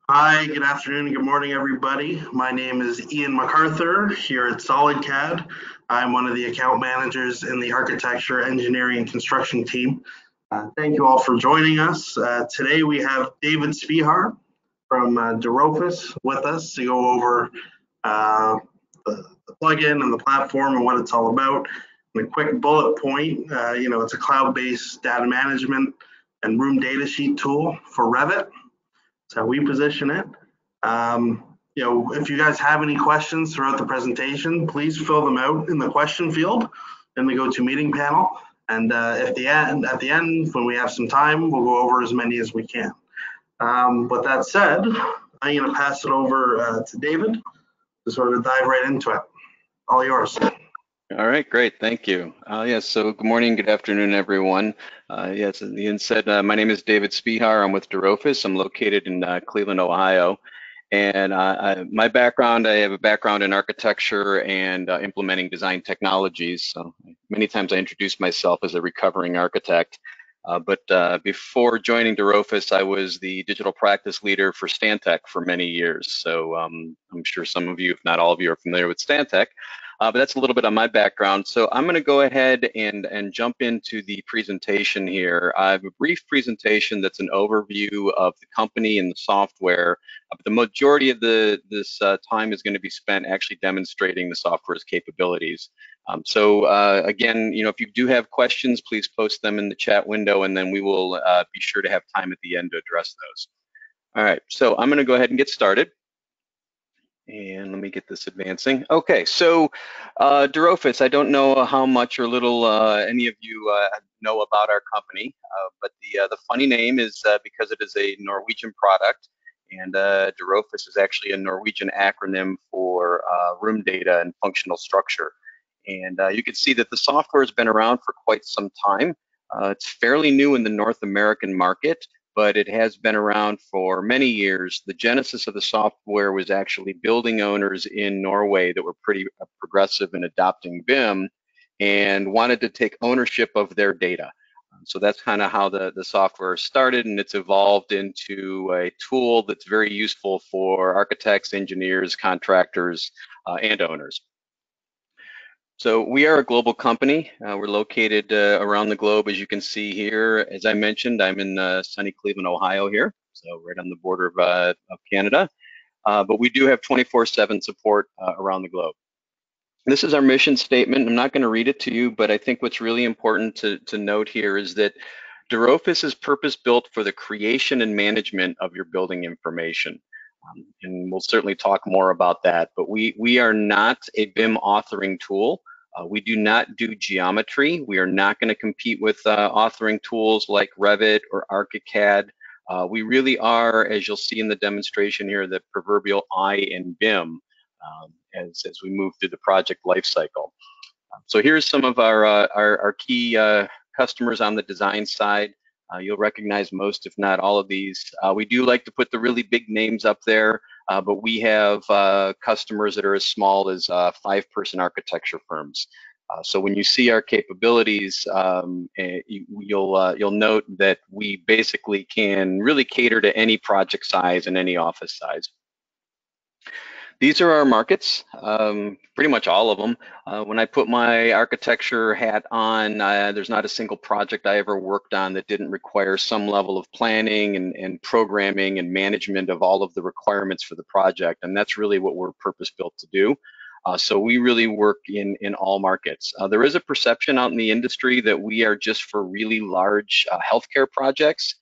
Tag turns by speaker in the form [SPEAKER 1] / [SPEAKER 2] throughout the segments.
[SPEAKER 1] Hi, good afternoon, good morning, everybody. My name is Ian MacArthur here at SolidCAD. I'm one of the account managers in the architecture, engineering, and construction team. Thank you all for joining us. Today we have David Spihar from dRofus with us to go over the plugin and the platform and what it's all about. And a quick bullet point, it's a cloud-based data management and room data sheet tool for Revit. That's how we position it. If you guys have any questions throughout the presentation, please fill them out in the question field in the GoToMeeting panel. And at the end, when we have some time, we'll go over as many as we can. With that said, I'm going to pass it over to David to sort of dive right into it. All yours.
[SPEAKER 2] All right, great, thank you. So good morning, good afternoon, everyone. As Ian said, my name is David Spihar. I'm with dRofus. I'm located in Cleveland, Ohio. And my background, I have a background in architecture and implementing design technologies. So many times I introduce myself as a recovering architect. But before joining dRofus, I was the digital practice leader for Stantec for many years. So I'm sure some of you, if not all of you, are familiar with Stantec. But that's a little bit on my background. So I'm going to go ahead and jump into the presentation here. I have a brief presentation that's an overview of the company and the software. But the majority of this time is going to be spent actually demonstrating the software's capabilities. Again, if you do have questions, please post them in the chat window, and then we will be sure to have time at the end to address those. All right, so I'm going to go ahead and get started. And let me get this advancing. Okay, so dRofus, I don't know how much or little any of you know about our company, but the funny name is because it is a Norwegian product, and dRofus is actually a Norwegian acronym for room data and functional structure. And you can see that the software has been around for quite some time. It's fairly new in the North American market, but it has been around for many years. The genesis of the software was actually building owners in Norway that were pretty progressive in adopting BIM and wanted to take ownership of their data. So that's kind of how the software started, and it's evolved into a tool that's very useful for architects, engineers, contractors, and owners. So we are a global company. We're located around the globe, as you can see here. As I mentioned, I'm in sunny Cleveland, Ohio here, so right on the border of Canada. But we do have 24/7 support around the globe. This is our mission statement. I'm not going to read it to you, but I think what's really important to note here is that dRofus is purpose-built for the creation and management of your building information. And we'll certainly talk more about that, but we are not a BIM authoring tool. We do not do geometry. We are not going to compete with authoring tools like Revit or Archicad. We really are, as you'll see in the demonstration here, the proverbial eye in BIM as we move through the project lifecycle. So here's some of our key customers on the design side. You'll recognize most, if not all of these. We do like to put the really big names up there, but we have customers that are as small as 5-person architecture firms. So when you see our capabilities, you'll note that we basically can really cater to any project size and any office size. These are our markets, pretty much all of them. When I put my architecture hat on, there's not a single project I ever worked on that didn't require some level of planning and programming and management of all of the requirements for the project, and that's really what we're purpose-built to do. So we really work in all markets. There is a perception out in the industry that we are just for really large healthcare projects.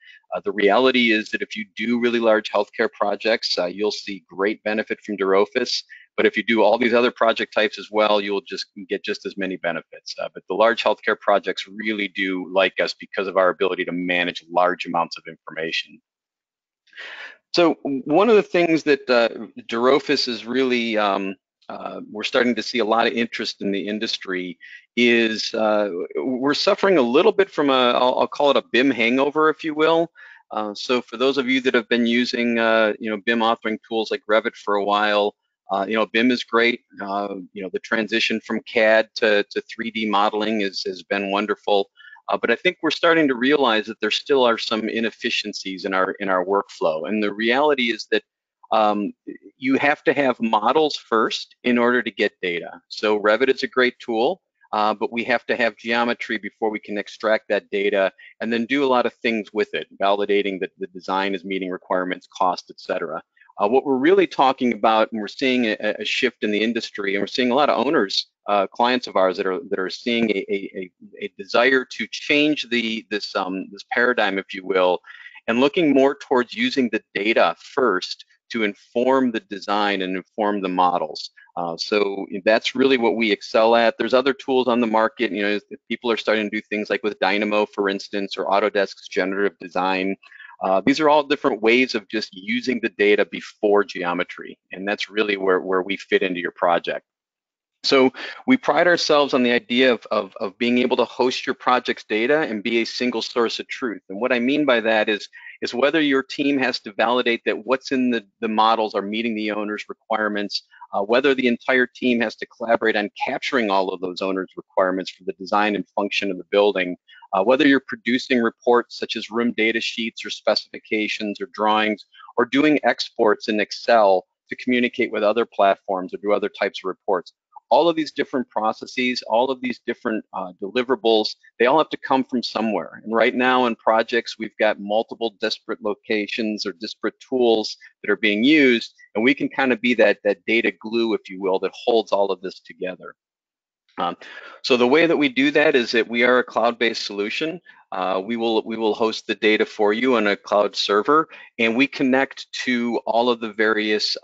[SPEAKER 2] The reality is that if you do really large healthcare projects, you'll see great benefit from dRofus. But if you do all these other project types as well, you'll just get just as many benefits. But the large healthcare projects really do like us because of our ability to manage large amounts of information. So one of the things that dRofus is really, we're starting to see a lot of interest in the industry is we're suffering a little bit from I'll call it a BIM hangover, if you will. So for those of you that have been using BIM authoring tools like Revit for a while, BIM is great. The transition from CAD to 3D modeling has been wonderful. But I think we're starting to realize that there still are some inefficiencies in our workflow. And the reality is that you have to have models first in order to get data. So Revit is a great tool, but we have to have geometry before we can extract that data and then do a lot of things with it, validating that the design is meeting requirements, cost, et cetera. What we're really talking about, and we're seeing a shift in the industry, and we're seeing a lot of owners, clients of ours that are seeing a desire to change this paradigm, if you will, and looking more towards using the data first to inform the design and inform the models. So that's really what we excel at. There's other tools on the market. You know, people are starting to do things like with Dynamo, for instance, or Autodesk's generative design. These are all different ways of just using the data before geometry, and that's really where we fit into your project. So we pride ourselves on the idea of being able to host your project's data and be a single source of truth. And what I mean by that is whether your team has to validate that what's in the models are meeting the owner's requirements, whether the entire team has to collaborate on capturing all of those owner's requirements for the design and function of the building, whether you're producing reports such as room data sheets or specifications or drawings, or doing exports in Excel to communicate with other platforms or do other types of reports. All of these different processes, all of these different deliverables, they all have to come from somewhere. And right now in projects, we've got multiple disparate locations or disparate tools that are being used, and we can kind of be that data glue, if you will, that holds all of this together. So the way that we do that is that we are a cloud-based solution. We will host the data for you on a cloud server, and we connect to all of the various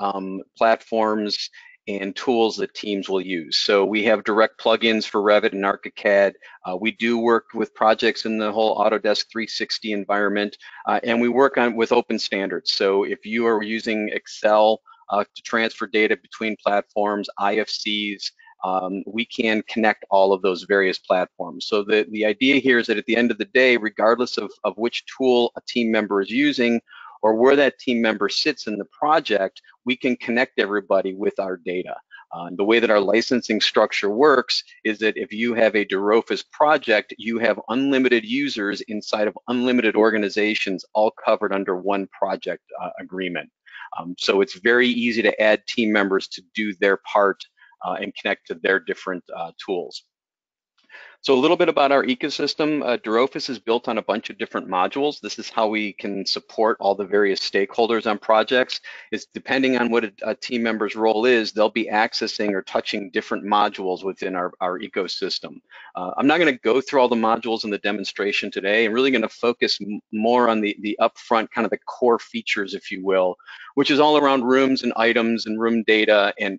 [SPEAKER 2] platforms and tools that teams will use. So we have direct plugins for Revit and Archicad. We do work with projects in the whole Autodesk 360 environment, and we work with open standards. So if you are using Excel to transfer data between platforms, IFCs, we can connect all of those various platforms. So the idea here is that at the end of the day, regardless of which tool a team member is using or where that team member sits in the project, we can connect everybody with our data. The way that our licensing structure works is that if you have a dRofus project, you have unlimited users inside of unlimited organizations, all covered under one project agreement. So it's very easy to add team members to do their part and connect to their different tools. So a little bit about our ecosystem. dRofus is built on a bunch of different modules. This is how we can support all the various stakeholders on projects. It's depending on what a team member's role is, they'll be accessing or touching different modules within our ecosystem. I'm not going to go through all the modules in the demonstration today. I'm really going to focus more on the upfront, kind of the core features, if you will, which is all around rooms and items and room data and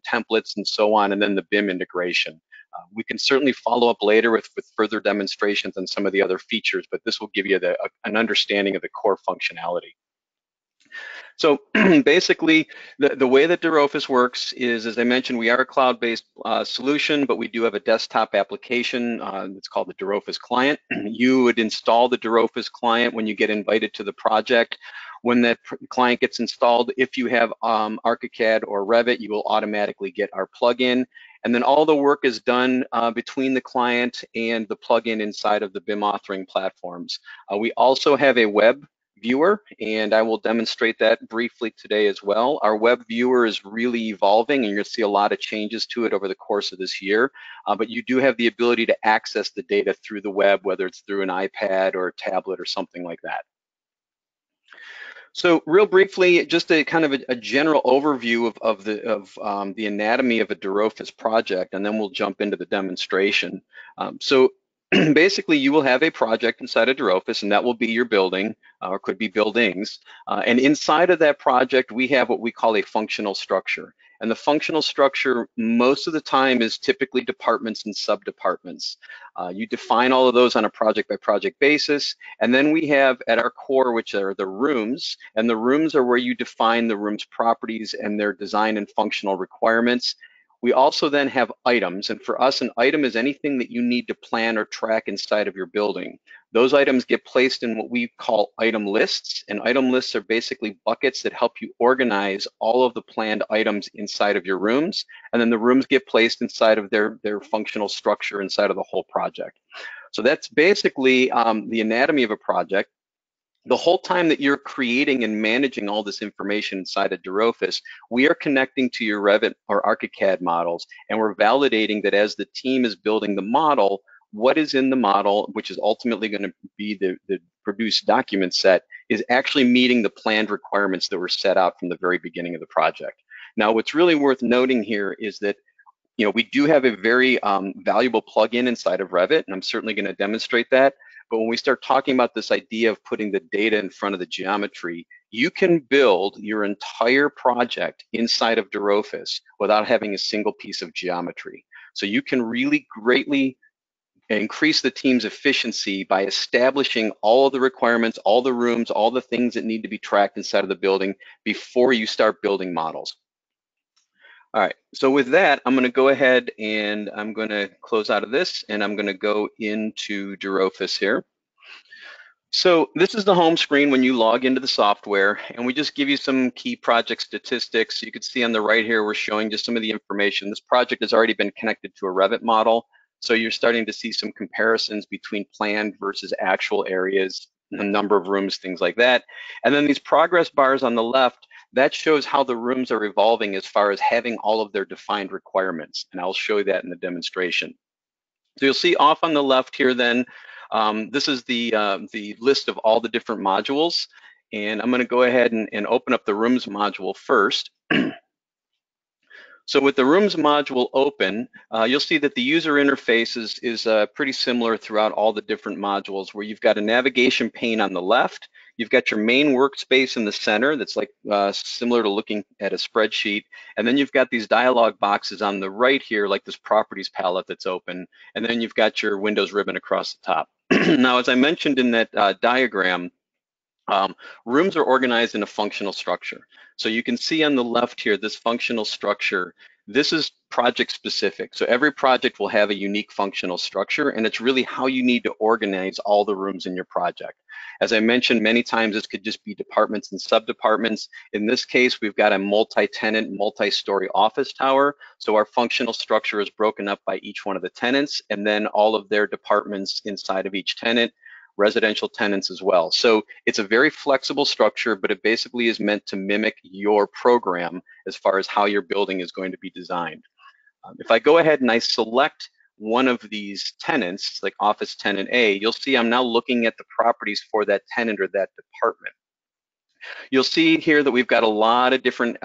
[SPEAKER 2] templates and so on, and then the BIM integration. We can certainly follow up later with further demonstrations on some of the other features, but this will give you an understanding of the core functionality. So basically, the way that dRofus works is, as I mentioned, we are a cloud-based solution, but we do have a desktop application. It's called the dRofus client. You would install the dRofus client when you get invited to the project. When that client gets installed, if you have Archicad or Revit, you will automatically get our plugin. And then all the work is done between the client and the plugin inside of the BIM authoring platforms. We also have a web viewer, and I will demonstrate that briefly today as well. Our web viewer is really evolving, and you'll see a lot of changes to it over the course of this year. But you do have the ability to access the data through the web, whether it's through an iPad or a tablet or something like that. So real briefly, just a kind of a general overview of the anatomy of a dRofus project, and then we'll jump into the demonstration. So basically, you will have a project inside of dRofus, and that will be your building, or could be buildings. And inside of that project, we have what we call a functional structure. And the functional structure, most of the time, is typically departments and sub-departments. You define all of those on a project-by-project basis. And then we have at our core, which are the rooms. And the rooms are where you define the room's properties and their design and functional requirements. We also then have items, and for us, an item is anything that you need to plan or track inside of your building. Those items get placed in what we call item lists, and item lists are basically buckets that help you organize all of the planned items inside of your rooms, and then the rooms get placed inside of their functional structure inside of the whole project. So that's basically the anatomy of a project. The whole time that you're creating and managing all this information inside of dRofus, we are connecting to your Revit or Archicad models, and we're validating that as the team is building the model, what is in the model, which is ultimately going to be the produced document set, is actually meeting the planned requirements that were set out from the very beginning of the project. Now, what's really worth noting here is that we do have a very valuable plugin inside of Revit, and I'm certainly going to demonstrate that. But when we start talking about this idea of putting the data in front of the geometry, you can build your entire project inside of dRofus without having a single piece of geometry. So you can really greatly increase the team's efficiency by establishing all of the requirements, all the rooms, all the things that need to be tracked inside of the building before you start building models. All right, so with that, I'm going to go ahead and I'm going to close out of this, and I'm going to go into dRofus here. So this is the home screen when you log into the software, and we just give you some key project statistics. You can see on the right here, we're showing just some of the information. This project has already been connected to a Revit model, so you're starting to see some comparisons between planned versus actual areas, the number of rooms, things like that. And then these progress bars on the left, that shows how the rooms are evolving as far as having all of their defined requirements, and I'll show you that in the demonstration. So you'll see off on the left here then, this is the list of all the different modules, and I'm going to go ahead and open up the rooms module first. So with the rooms module open, you'll see that the user interface is pretty similar throughout all the different modules, where you've got a navigation pane on the left, you've got your main workspace in the center that's like similar to looking at a spreadsheet, and then you've got these dialog boxes on the right here, like this properties palette that's open, and then you've got your Windows ribbon across the top. Now, as I mentioned in that diagram, rooms are organized in a functional structure. So you can see on the left here, this functional structure, this is project specific. So every project will have a unique functional structure, and it's really how you need to organize all the rooms in your project. As I mentioned many times, this could just be departments and sub-departments. In this case, we've got a multi-tenant, multi-story office tower. So our functional structure is broken up by each one of the tenants, and then all of their departments inside of each tenant, residential tenants as well. So it's a very flexible structure, but it basically is meant to mimic your program as far as how your building is going to be designed. If I go ahead and I select one of these tenants, like office tenant A, you'll see I'm now looking at the properties for that tenant or that department. You'll see here that we've got a lot of different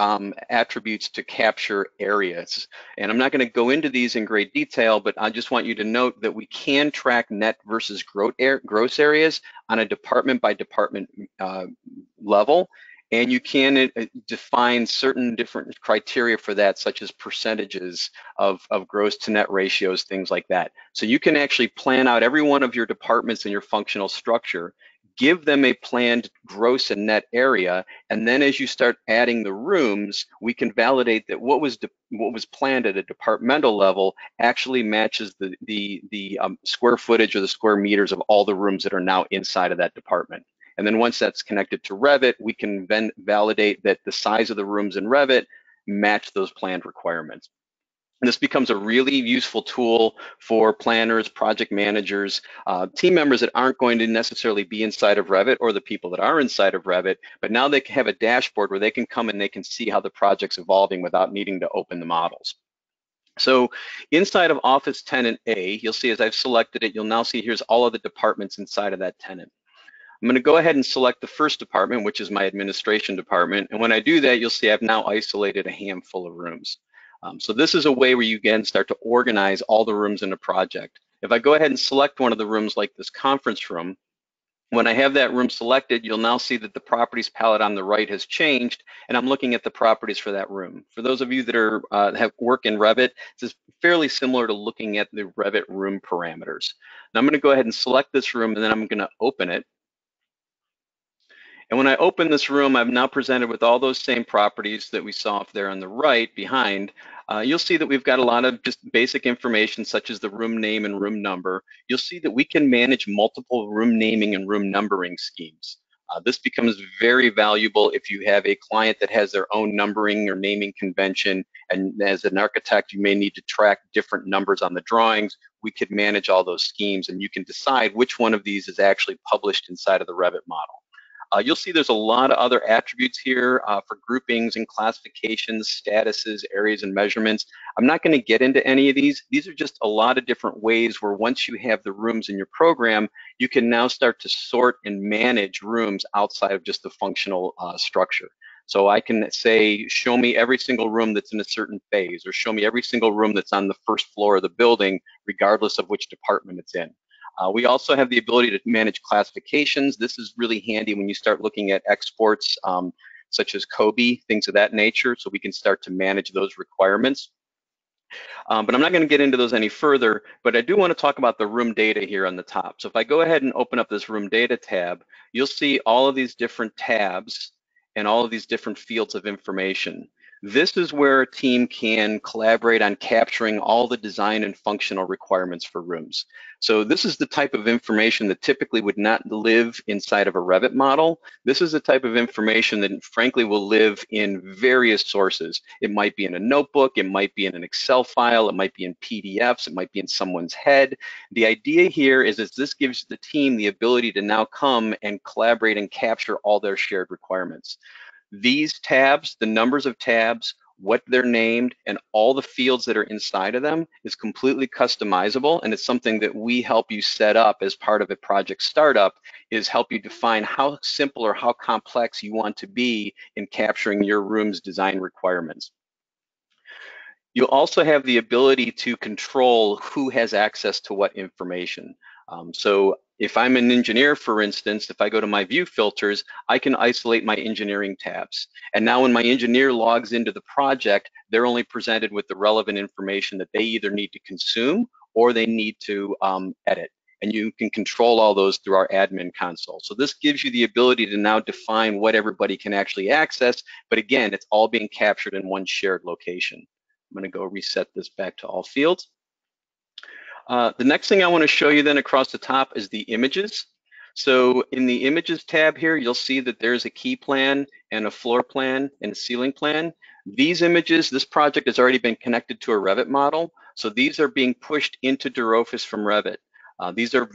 [SPEAKER 2] attributes to capture areas. And I'm not going to go into these in great detail, but I just want you to note that we can track net versus gross areas on a department by department level. And you can define certain different criteria for that, such as percentages of gross to net ratios, things like that. So you can actually plan out every one of your departments in your functional structure, give them a planned gross and net area, and then as you start adding the rooms, we can validate that what was planned at a departmental level actually matches the square footage or the square meters of all the rooms that are now inside of that department. And then once that's connected to Revit, we can then validate that the size of the rooms in Revit match those planned requirements. And this becomes a really useful tool for planners, project managers, team members that aren't going to necessarily be inside of Revit, or the people that are inside of Revit, but now they have a dashboard where they can come and they can see how the project's evolving without needing to open the models. So inside of Office Tenant A, you'll see as I've selected it, you'll now see here's all of the departments inside of that tenant. I'm going to go ahead and select the first department, which is my administration department. And when I do that, you'll see I've now isolated a handful of rooms. So this is a way where you again start to organize all the rooms in a project. If I go ahead and select one of the rooms like this conference room, when I have that room selected, you'll now see that the properties palette on the right has changed, and I'm looking at the properties for that room. For those of you that are have work in Revit, this is fairly similar to looking at the Revit room parameters. Now I'm going to go ahead and select this room, and then I'm going to open it. And when I open this room, I'm now presented with all those same properties that we saw up there on the right behind. You'll see that we've got a lot of just basic information such as the room name and room number. You'll see that we can manage multiple room naming and room numbering schemes. This becomes very valuable if you have a client that has their own numbering or naming convention, and as an architect, you may need to track different numbers on the drawings. We could manage all those schemes, and you can decide which one of these is actually published inside of the Revit model. You'll see there's a lot of other attributes here for groupings and classifications, statuses, areas, and measurements. I'm not going to get into any of these. These are just a lot of different ways where once you have the rooms in your program, you can now start to sort and manage rooms outside of just the functional structure. So I can say, show me every single room that's in a certain phase, or show me every single room that's on the first floor of the building, regardless of which department it's in. We also have the ability to manage classifications. This is really handy when you start looking at exports, such as Kobe, things of that nature, so we can start to manage those requirements. But I'm not going to get into those any further, but I do want to talk about the room data here on the top. So if I go ahead and open up this room data tab, you'll see all of these different tabs and all of these different fields of information. This is where a team can collaborate on capturing all the design and functional requirements for rooms. So this is the type of information that typically would not live inside of a Revit model. This is the type of information that frankly will live in various sources. It might be in a notebook, it might be in an Excel file, it might be in PDFs, it might be in someone's head. The idea here is that this gives the team the ability to now come and collaborate and capture all their shared requirements. These tabs, the numbers of tabs, what they're named, and all the fields that are inside of them is completely customizable, and it's something that we help you set up as part of a project startup, is help you define how simple or how complex you want to be in capturing your room's design requirements. You'll also have the ability to control who has access to what information. So if I'm an engineer, for instance, if I go to my view filters, I can isolate my engineering tabs. And now when my engineer logs into the project, they're only presented with the relevant information that they either need to consume or they need to edit. And you can control all those through our admin console. So this gives you the ability to now define what everybody can actually access. But again, it's all being captured in one shared location. I'm going to go reset this back to all fields. The next thing I want to show you then across the top is the images. So in the images tab here, you'll see that there's a key plan and a floor plan and a ceiling plan. These images, this project has already been connected to a Revit model. So these are being pushed into dRofus from Revit. These are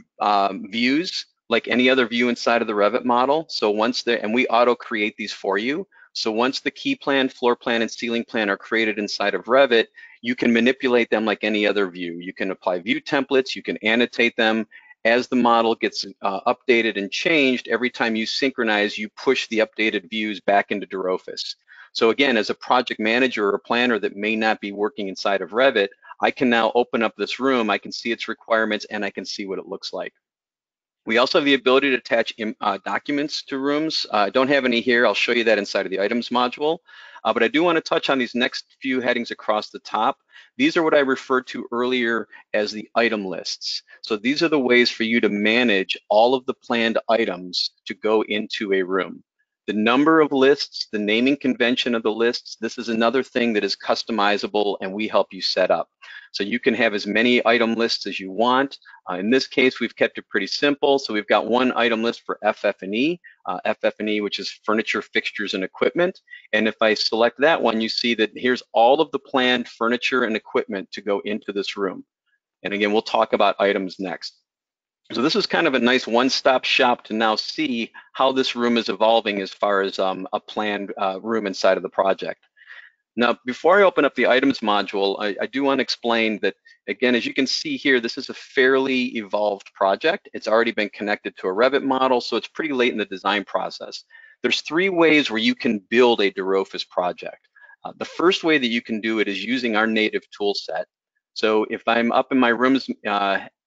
[SPEAKER 2] views like any other view inside of the Revit model. So once and we auto create these for you. So once the key plan, floor plan, and ceiling plan are created inside of Revit, you can manipulate them like any other view. You can apply view templates, you can annotate them. As the model gets updated and changed, every time you synchronize, you push the updated views back into dRofus. So again, as a project manager or a planner that may not be working inside of Revit, I can now open up this room, I can see its requirements, and I can see what it looks like. We also have the ability to attach documents to rooms. I don't have any here. I'll show you that inside of the items module. But I do want to touch on these next few headings across the top. These are what I referred to earlier as the item lists. So these are the ways for you to manage all of the planned items to go into a room. The number of lists, the naming convention of the lists, this is another thing that is customizable and we help you set up. So you can have as many item lists as you want. In this case, we've kept it pretty simple. So we've got one item list for FF&E, which is furniture, fixtures, and equipment. And if I select that one, you see that here's all of the planned furniture and equipment to go into this room. And again, we'll talk about items next. So this is kind of a nice one-stop shop to now see how this room is evolving as far as a planned room inside of the project. Now, before I open up the items module, I do want to explain that, again, as you can see here, this is a fairly evolved project. It's already been connected to a Revit model, so it's pretty late in the design process. There's 3 ways where you can build a dRofus project. The first way that you can do it is using our native tool set. So if I'm up in my rooms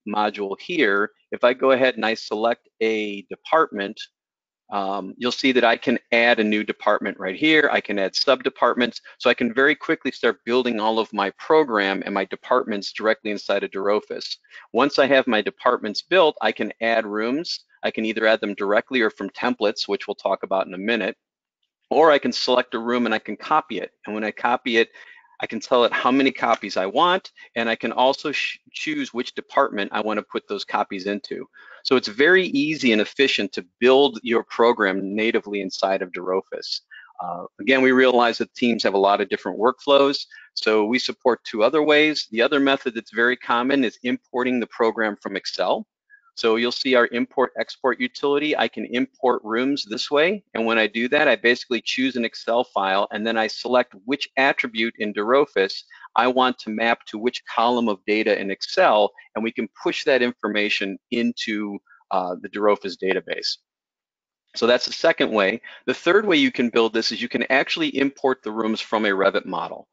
[SPEAKER 2] module here, if I go ahead and I select a department, you'll see that I can add a new department right here. I can add sub-departments, so I can very quickly start building all of my program and my departments directly inside of dRofus. Once I have my departments built, I can add rooms. I can either add them directly or from templates, which we'll talk about in a minute, or I can select a room and I can copy it. And when I copy it, I can tell it how many copies I want, and I can also choose which department I want to put those copies into. So it's very easy and efficient to build your program natively inside of dRofus. Again, we realize that teams have a lot of different workflows, so we support 2 other ways. The other method that's very common is importing the program from Excel. So you'll see our import-export utility. I can import rooms this way, and when I do that, I basically choose an Excel file, and then I select which attribute in dRofus I want to map to which column of data in Excel, and we can push that information into the dRofus database. So that's the second way. The third way you can build this is you can actually import the rooms from a Revit model.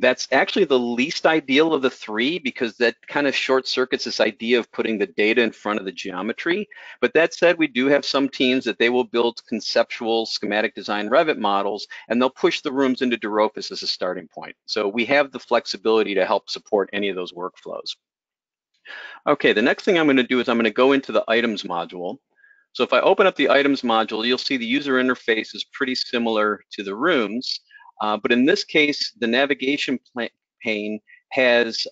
[SPEAKER 2] That's actually the least ideal of the three because that kind of short circuits this idea of putting the data in front of the geometry. But that said, we do have some teams that they will build conceptual schematic design Revit models, and they'll push the rooms into dRofus as a starting point. So we have the flexibility to help support any of those workflows. Okay, the next thing I'm going to do is I'm going to go into the items module. So if I open up the items module, you'll see the user interface is pretty similar to the rooms, but in this case, the navigation pane has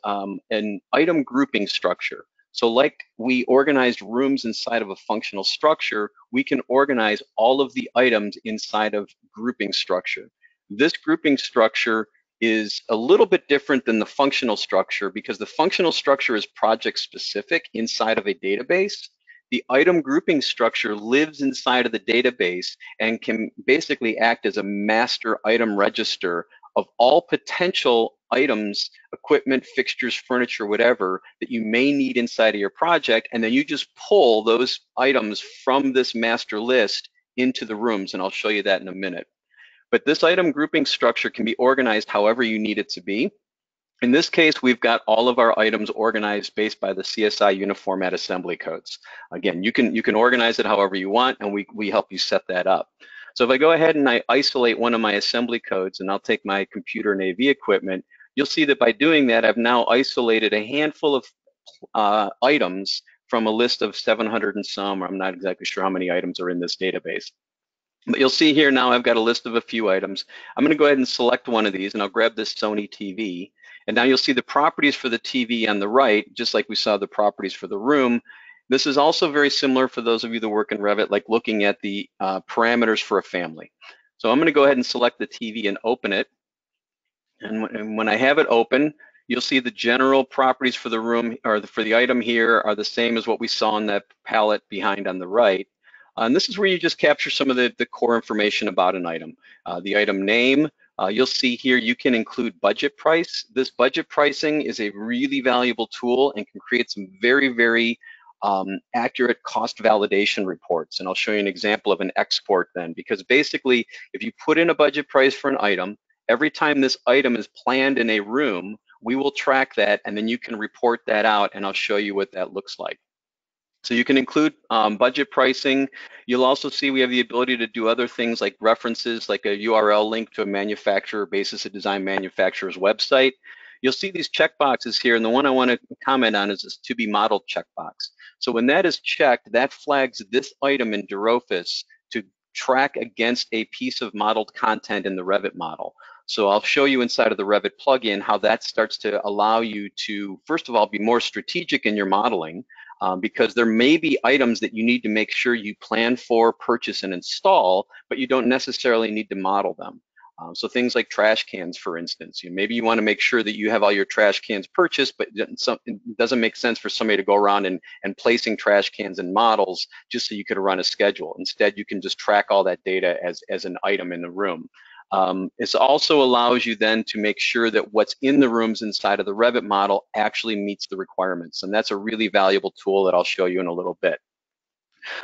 [SPEAKER 2] an item grouping structure. So like we organized rooms inside of a functional structure, we can organize all of the items inside of grouping structure. This grouping structure is a little bit different than the functional structure because the functional structure is project specific inside of a database. The item grouping structure lives inside of the database and can basically act as a master item register of all potential items, equipment, fixtures, furniture, whatever, that you may need inside of your project, and then you just pull those items from this master list into the rooms, and I'll show you that in a minute. But this item grouping structure can be organized however you need it to be. In this case, we've got all of our items organized based by the CSI Uniformat Assembly Codes. Again, you can organize it however you want, and we help you set that up. So if I go ahead and I isolate one of my assembly codes, and I'll take my computer and AV equipment, you'll see that by doing that, I've now isolated a handful of items from a list of 700 and some, or I'm not exactly sure how many items are in this database. But you'll see here now I've got a list of a few items. I'm going to go ahead and select one of these, and I'll grab this Sony TV. And now you'll see the properties for the TV on the right, just like we saw the properties for the room. This is also very similar for those of you that work in Revit, like looking at the parameters for a family. So I'm going to go ahead and select the TV and open it. And when I have it open, you'll see the general properties for the room, or for the item here, are the same as what we saw in that palette behind on the right. And this is where you just capture some of the core information about an item. The item name, you'll see here you can include budget price. This budget pricing is a really valuable tool and can create some very, very accurate cost validation reports. And I'll show you an example of an export then, because basically if you put in a budget price for an item, every time this item is planned in a room, we will track that, and then you can report that out, and I'll show you what that looks like. So you can include budget pricing. You'll also see we have the ability to do other things like references, like a URL link to a manufacturer, basis of design manufacturer's website. You'll see these checkboxes here, and the one I want to comment on is this to be modeled checkbox. So when that is checked, that flags this item in dRofus to track against a piece of modeled content in the Revit model. So I'll show you inside of the Revit plugin how that starts to allow you to, first of all, be more strategic in your modeling, because there may be items that you need to make sure you plan for, purchase, and install, but you don't necessarily need to model them. So things like trash cans, for instance, maybe you want to make sure that you have all your trash cans purchased, but it doesn't make sense for somebody to go around and placing trash cans in models just so you could run a schedule. Instead, you can just track all that data as an item in the room. It also allows you then to make sure that what's in the rooms inside of the Revit model actually meets the requirements. And that's a really valuable tool that I'll show you in a little bit.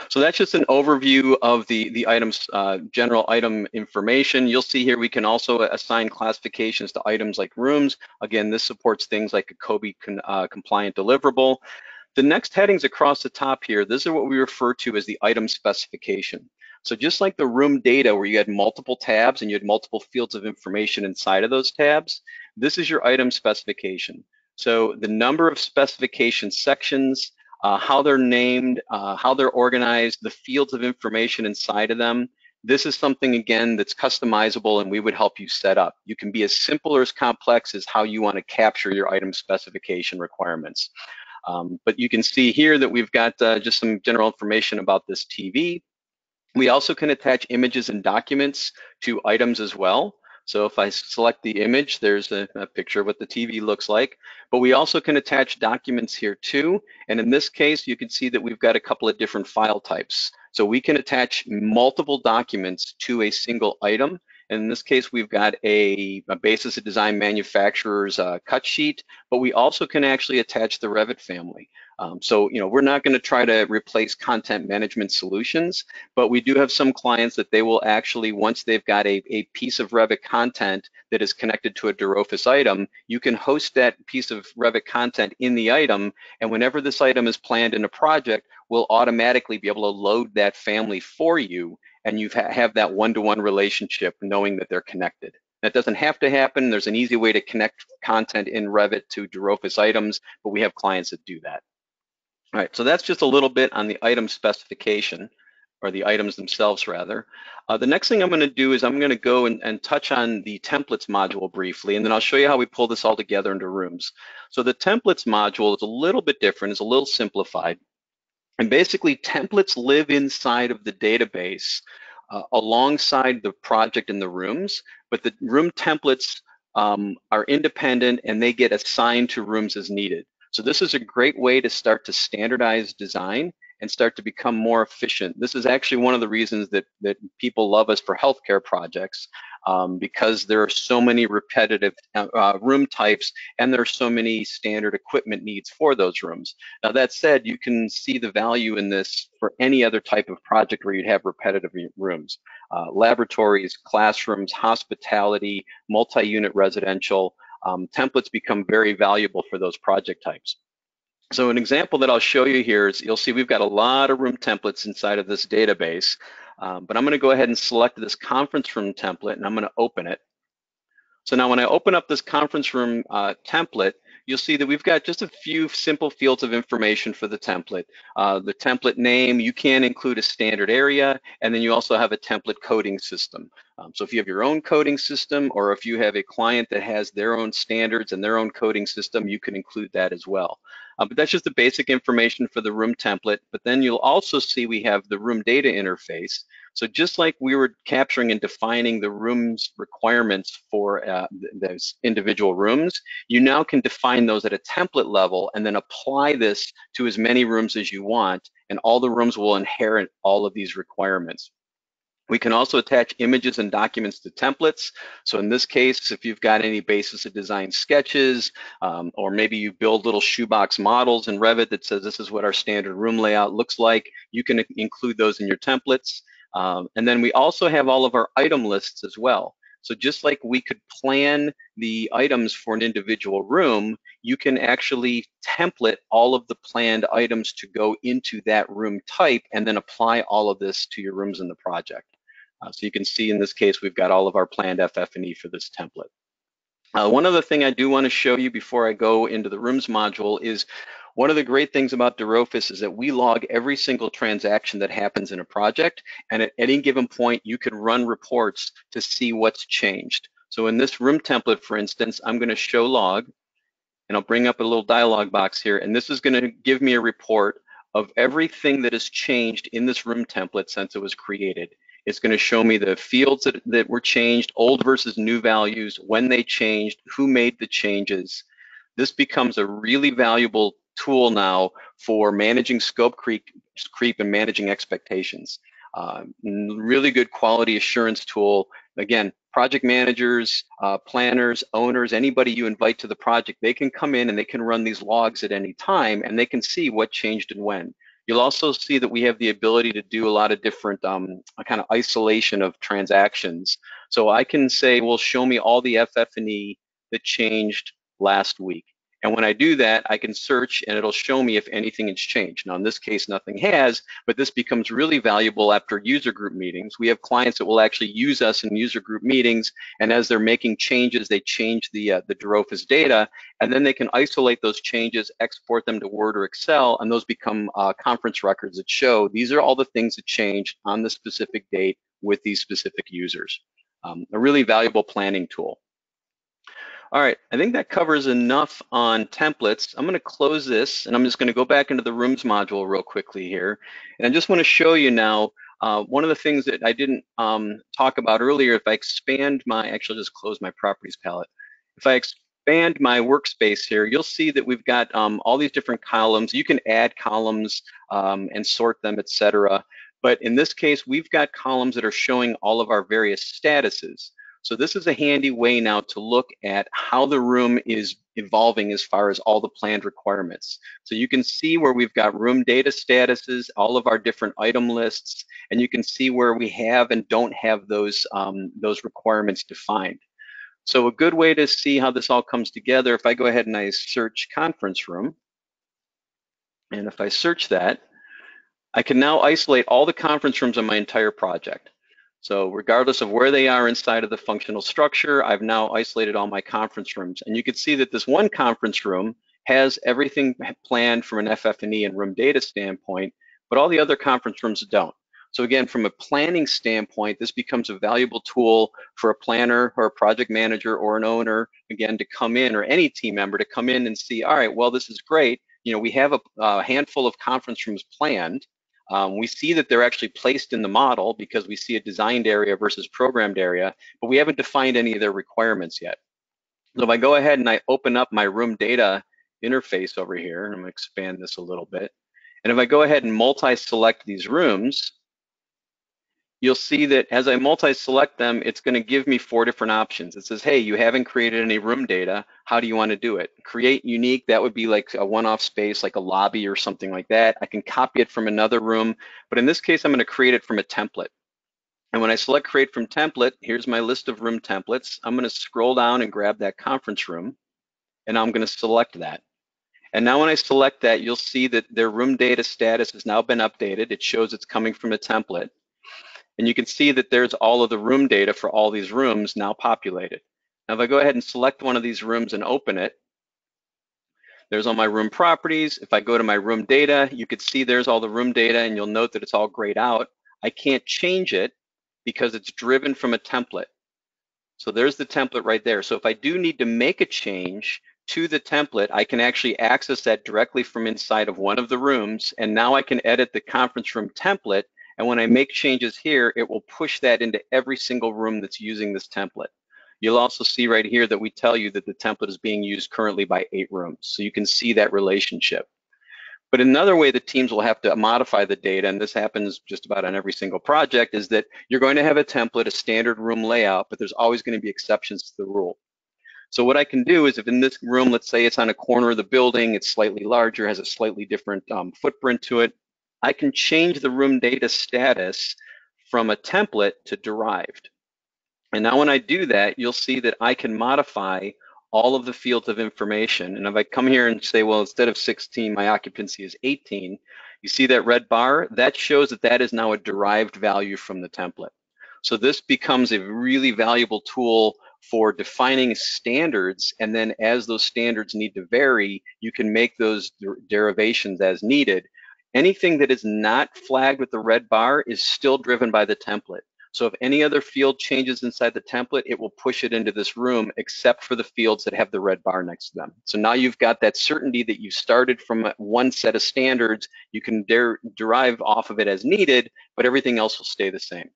[SPEAKER 2] So that's just an overview of the items, general item information. You'll see here we can also assign classifications to items like rooms. Again, this supports things like a COBE compliant deliverable. The next headings across the top here, this is what we refer to as the item specification. So just like the room data where you had multiple tabs and you had multiple fields of information inside of those tabs, this is your item specification. So the number of specification sections, how they're named, how they're organized, the fields of information inside of them. This is something, again, that's customizable and we would help you set up. You can be as simple or as complex as how you want to capture your item specification requirements. But you can see here that we've got just some general information about this TV. We also can attach images and documents to items as well. So if I select the image, there's a picture of what the TV looks like, but we also can attach documents here too. And in this case, you can see that we've got a couple of different file types. So we can attach multiple documents to a single item. And in this case, we've got a basis of design manufacturer's cut sheet, but we also can actually attach the Revit family. So, we're not going to try to replace content management solutions, but we do have some clients that they will actually, once they've got a piece of Revit content that is connected to a dRofus item, you can host that piece of Revit content in the item, and whenever this item is planned in a project, we'll automatically be able to load that family for you, and you have that one-to-one relationship knowing that they're connected. That doesn't have to happen. There's an easy way to connect content in Revit to dRofus items, but we have clients that do that. All right, so that's just a little bit on the item specification, or the items themselves rather. The next thing I'm going to do is I'm going to go and touch on the templates module briefly, and then I'll show you how we pull this all together into rooms. So the templates module is a little bit different, it's a little simplified. And basically templates live inside of the database alongside the project in the rooms, but the room templates are independent and they get assigned to rooms as needed. So this is a great way to start to standardize design and start to become more efficient. This is actually one of the reasons that people love us for healthcare projects, because there are so many repetitive room types and there are so many standard equipment needs for those rooms. Now that said, you can see the value in this for any other type of project where you'd have repetitive rooms. Laboratories, classrooms, hospitality, multi-unit residential, templates become very valuable for those project types. So an example that I'll show you here is, you'll see we've got a lot of room templates inside of this database, but I'm going to go ahead and select this conference room template and I'm going to open it. So now when I open up this conference room template, you'll see that we've got just a few simple fields of information for the template. The template name, you can include a standard area, and then you also have a template coding system. So if you have your own coding system, or if you have a client that has their own standards and their own coding system, you can include that as well. But that's just the basic information for the room template. But then you'll also see we have the room data interface. So just like we were capturing and defining the room's requirements for those individual rooms, you now can define those at a template level and then apply this to as many rooms as you want, and all the rooms will inherit all of these requirements. We can also attach images and documents to templates. So in this case, if you've got any basis of design sketches, or maybe you build little shoebox models in Revit that says this is what our standard room layout looks like, you can include those in your templates. And then we also have all of our item lists as well. So just like we could plan the items for an individual room, you can actually template all of the planned items to go into that room type and then apply all of this to your rooms in the project. So you can see in this case, we've got all of our planned FF&E for this template. One other thing I do want to show you before I go into the rooms module is, one of the great things about dRofus is that we log every single transaction that happens in a project, and at any given point, you can run reports to see what's changed. So in this room template, for instance, I'm going to show log, and I'll bring up a little dialog box here, and this is going to give me a report of everything that has changed in this room template since it was created. It's going to show me the fields that were changed, old versus new values, when they changed, who made the changes. This becomes a really valuable tool now for managing scope creep and managing expectations. Really good quality assurance tool. Again, project managers, planners, owners, anybody you invite to the project, they can come in and they can run these logs at any time and they can see what changed and when. You'll also see that we have the ability to do a lot of different kind of isolation of transactions. So I can say, well, show me all the FF&E that changed last week. And when I do that, I can search and it'll show me if anything has changed. Now, in this case, nothing has, but this becomes really valuable after user group meetings. We have clients that will actually use us in user group meetings, and as they're making changes, they change the dRofus data, and then they can isolate those changes, export them to Word or Excel, and those become conference records that show these are all the things that changed on the specific date with these specific users. A really valuable planning tool. All right, I think that covers enough on templates. I'm going to close this, and I'm just going to go back into the rooms module real quickly here. And I just want to show you now One of the things that I didn't talk about earlier, if I expand my, actually I'll just close my properties palette. If I expand my workspace here, you'll see that we've got all these different columns. You can add columns and sort them, etc. But in this case, we've got columns that are showing all of our various statuses. So this is a handy way now to look at how the room is evolving as far as all the planned requirements. So you can see where we've got room data statuses, all of our different item lists, and you can see where we have and don't have those requirements defined. So a good way to see how this all comes together, if I go ahead and I search conference room, and if I search that, I can now isolate all the conference rooms on my entire project. So regardless of where they are inside of the functional structure, I've now isolated all my conference rooms. And you can see that this one conference room has everything planned from an FF&E and room data standpoint, but all the other conference rooms don't. So again, from a planning standpoint, this becomes a valuable tool for a planner or a project manager or an owner, again, to come in, or any team member to come in and see, all right, well, this is great. You know, we have a handful of conference rooms planned. We see that they're actually placed in the model because we see a designed area versus programmed area, but we haven't defined any of their requirements yet. So if I go ahead and I open up my room data interface over here, and I'm gonna expand this a little bit, and if I go ahead and multi-select these rooms, you'll see that as I multi-select them, it's going to give me 4 different options. It says, hey, you haven't created any room data. How do you want to do it? Create unique, that would be like a one-off space, like a lobby or something like that. I can copy it from another room, but in this case, I'm going to create it from a template. And when I select create from template, here's my list of room templates. I'm going to scroll down and grab that conference room, and I'm going to select that. And now when I select that, you'll see that their room data status has now been updated. It shows it's coming from a template. And you can see that there's all of the room data for all these rooms now populated. Now, if I go ahead and select one of these rooms and open it, there's all my room properties. If I go to my room data, you can see there's all the room data, and you'll note that it's all grayed out. I can't change it because it's driven from a template. So there's the template right there. So if I do need to make a change to the template, I can actually access that directly from inside of one of the rooms, and now I can edit the conference room template. And when I make changes here, it will push that into every single room that's using this template. You'll also see right here that we tell you that the template is being used currently by 8 rooms. So you can see that relationship. But another way that teams will have to modify the data, and this happens just about on every single project, is that you're going to have a template, a standard room layout, but there's always going to be exceptions to the rule. So what I can do is, if in this room, let's say it's on a corner of the building, it's slightly larger, has a slightly different footprint to it, I can change the room data status from a template to derived. And now when I do that, you'll see that I can modify all of the fields of information. And if I come here and say, well, instead of 16, my occupancy is 18, you see that red bar? That shows that that is now a derived value from the template. So this becomes a really valuable tool for defining standards, and then as those standards need to vary, you can make those derivations as needed. Anything that is not flagged with the red bar is still driven by the template. So if any other field changes inside the template, it will push it into this room, except for the fields that have the red bar next to them. So now you've got that certainty that you started from one set of standards. You can derive off of it as needed, but everything else will stay the same.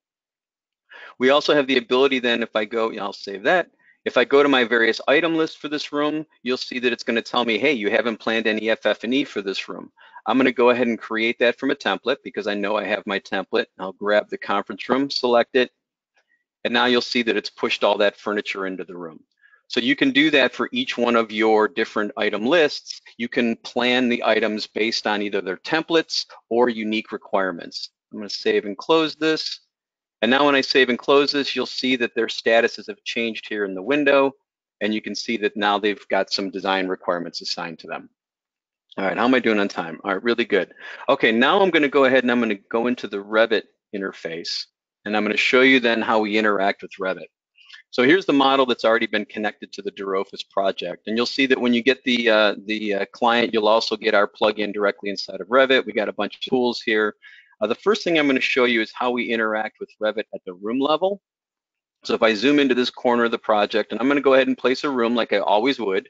[SPEAKER 2] We also have the ability then, if I go, I'll save that. If I go to my various item list for this room, you'll see that it's going to tell me, hey, you haven't planned any FF&E for this room. I'm going to go ahead and create that from a template because I know I have my template. I'll grab the conference room, select it, and now you'll see that it's pushed all that furniture into the room. So you can do that for each one of your different item lists. You can plan the items based on either their templates or unique requirements. I'm going to save and close this. And now when I save and close this, you'll see that their statuses have changed here in the window, and you can see that now they've got some design requirements assigned to them. All right, how am I doing on time? All right, really good. Okay, now I'm gonna go ahead and I'm gonna go into the Revit interface, and I'm gonna show you then how we interact with Revit. So here's the model that's already been connected to the dRofus project. And you'll see that when you get the client, you'll also get our plugin directly inside of Revit. We got a bunch of tools here. The first thing I'm going to show you is how we interact with Revit at the room level. So if I zoom into this corner of the project, and I'm going to go ahead and place a room like I always would,